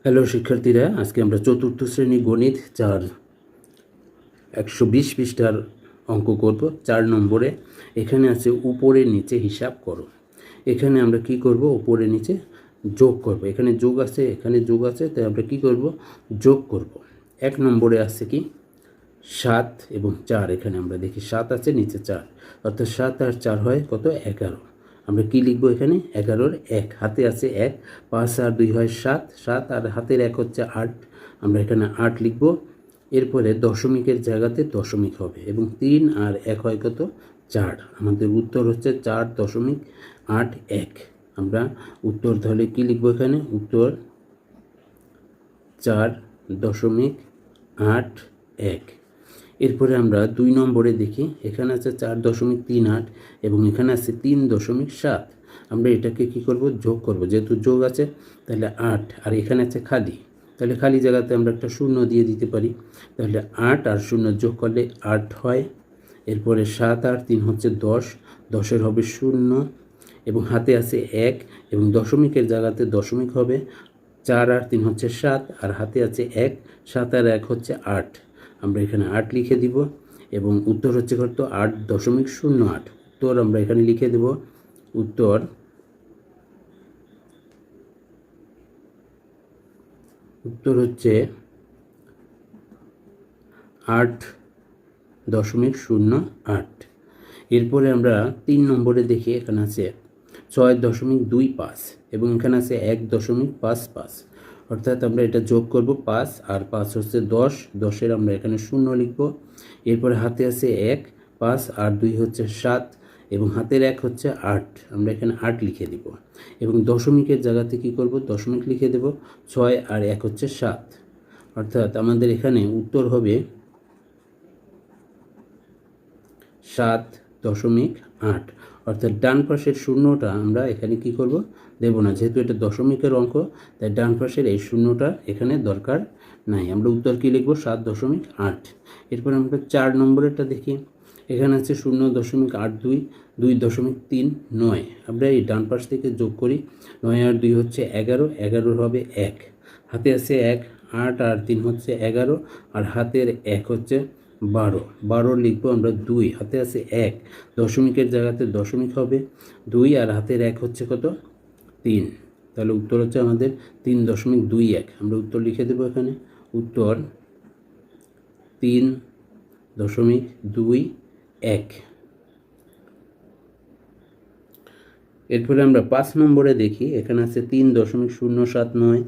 Hello শিক্ষার্থীরা, আজকে আমরা চতুর্থ শ্রেণী গণিত 120 পৃষ্ঠার অঙ্ক করব। 4 নম্বরে এখানে আছে উপরে নিচে হিসাব করো। এখানে আমরা কি করব, উপরে নিচে যোগ করব। এখানে যোগ আছে, এখানে যোগ আছে, তাই আমরা কি করব, যোগ করব। 1 নম্বরে আছে কি 7 এবং 4। এখানে আমরা দেখি 7 আছে, নিচে 4, অর্থাৎ 7 আর 4 হয় কত, 11। আমরা কি লিখব, এখানে 11-এর 1, হাতে আছে 1, 5 আর 2 হয় 7, 7 আর হাতের 1 হচ্ছে 8, আমরা এখানে 8 লিখব। এরপরে দশমিকের জায়গাতে দশমিক হবে এবং 3 আর 1 হয় কত, 4। আমাদের উত্তর হচ্ছে 4.81। আমরা উত্তর তাহলে কি লিখব, এখানে উত্তর 4.81। এরপরে আমরা 2 নম্বরে দেখি, এখানে আছে 4.38 এবং এখানে আছে 3.7। আমরা এটাকে কি করব, যোগ করব। যেহেতু যোগ আছে তাহলে 8, আর এখানে আছে খালি, তাহলে খালি জায়গাতে আমরা একটা শূন্য দিয়ে দিতে পারি। তাহলে 8 আর 0 যোগ করলে 8 হয়। এরপরে 7 আর 3 হচ্ছে 10, 10-এর হবে 0 এবং হাতে আছে 1 এবং দশমিকের জায়গাতে দশমিক হবে। 4 আর 3 হচ্ছে 7 আর হাতে আছে 1, 7 আর 1 হচ্ছে 8, আমরা এখানে 8 লিখে দিব এবং উত্তর হচ্ছে কত, 8.08। উত্তর আমরা এখানে লিখে দেব, উত্তর 8.08। এরপরে আমরা 3 নম্বরে দেখি, এখানে আছে 6.25 এবং এখানে আছে 1.55, অর্থাৎ আমরা এটা যোগ করব। 5 আর 5 হচ্ছে 10, 10-এর আমরা এখানে 0 লিখব। এরপরে হাতে আছে 1, 5 আর 2 হচ্ছে 7 এবং হাতের 1 হচ্ছে 8, আমরা এখানে 8 লিখে দিব এবং দশমিকের জায়গাতে কি করব, দশমিক লিখে দেব। 6 আর 1 হচ্ছে 7, অর্থাৎ আমাদের এখানে উত্তর হবে 7.8। অর্থাৎ ডান পাশের শূন্যটা আমরা এখানে কি করব, দেব না, যেহেতু এটা দশমিকের অঙ্ক, তাই ডান পাশের এই শূন্যটা এখানে দরকার নাই। আমরা উত্তর কি লিখব, 7.8। এরপর আমরা 4 নম্বরেরটা দেখি, এখানে আছে 0.82, 2.39। আমরা এই ডান পাশ থেকে যোগ করি। 9 আর 2 হচ্ছে 11, 11 হবে 1, হাতে আছে 1, 8 আর 3 হচ্ছে 11 আর হাতের 1 হচ্ছে 12, 12 লিখবো আমরা 2, হাতে আছে 1, দশমিকের জায়গাতে দশমিক হবে। 2 আর হাতের 1 হচ্ছে কত, 3, তাহলে উত্তর হচ্ছে আমাদের 3.21। আমরা উত্তর লিখে দেবো এখানে, উত্তর 3.21। এরপরে আমরা 5 নম্বরে দেখি, এখানে আছে 3.079